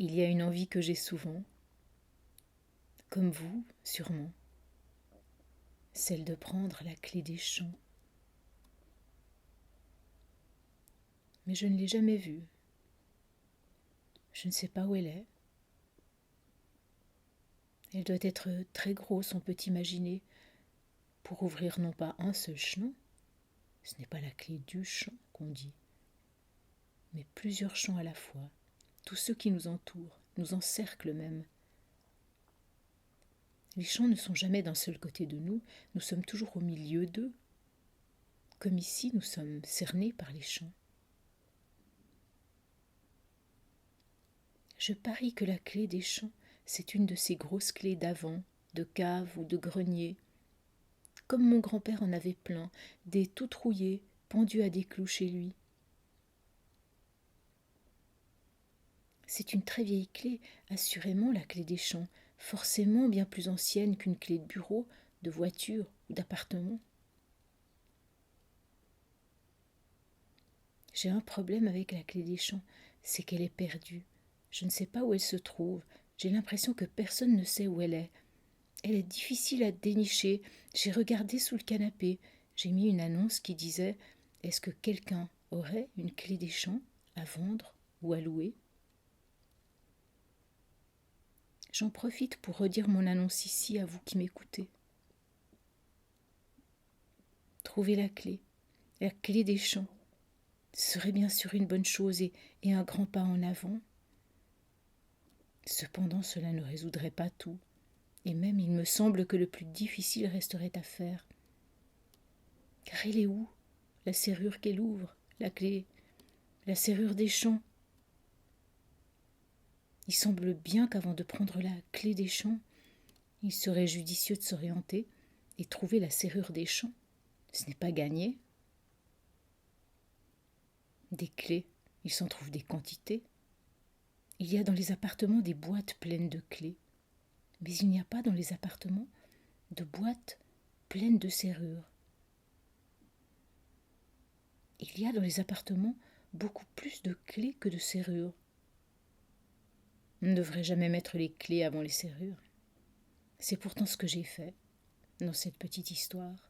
Il y a une envie que j'ai souvent, comme vous, sûrement, celle de prendre la clé des champs. Mais je ne l'ai jamais vue. Je ne sais pas où elle est. Elle doit être très grosse, on peut imaginer, pour ouvrir non pas un seul champ, ce n'est pas la clé du champ qu'on dit, mais plusieurs champs à la fois, tous ceux qui nous entourent, nous encerclent même. Les champs ne sont jamais d'un seul côté de nous, nous sommes toujours au milieu d'eux, comme ici nous sommes cernés par les champs. Je parie que la clé des champs, c'est une de ces grosses clés d'avant, de cave ou de grenier, comme mon grand-père en avait plein, des toutes rouillées, pendues à des clous chez lui. C'est une très vieille clé, assurément la clé des champs, forcément bien plus ancienne qu'une clé de bureau, de voiture ou d'appartement. J'ai un problème avec la clé des champs, c'est qu'elle est perdue. Je ne sais pas où elle se trouve, j'ai l'impression que personne ne sait où elle est. Elle est difficile à dénicher, j'ai regardé sous le canapé, j'ai mis une annonce qui disait « Est-ce que quelqu'un aurait une clé des champs à vendre ou à louer ?» J'en profite pour redire mon annonce ici à vous qui m'écoutez. Trouver la clé des champs, ce serait bien sûr une bonne chose et un grand pas en avant. Cependant, cela ne résoudrait pas tout, et même il me semble que le plus difficile resterait à faire. Car elle est où, la serrure qu'elle ouvre, la clé, la serrure des champs? Il semble bien qu'avant de prendre la clé des champs, il serait judicieux de s'orienter et trouver la serrure des champs. Ce n'est pas gagné. Des clés, il s'en trouve des quantités. Il y a dans les appartements des boîtes pleines de clés, mais il n'y a pas dans les appartements de boîtes pleines de serrures. Il y a dans les appartements beaucoup plus de clés que de serrures. On ne devrait jamais mettre les clés avant les serrures. C'est pourtant ce que j'ai fait dans cette petite histoire.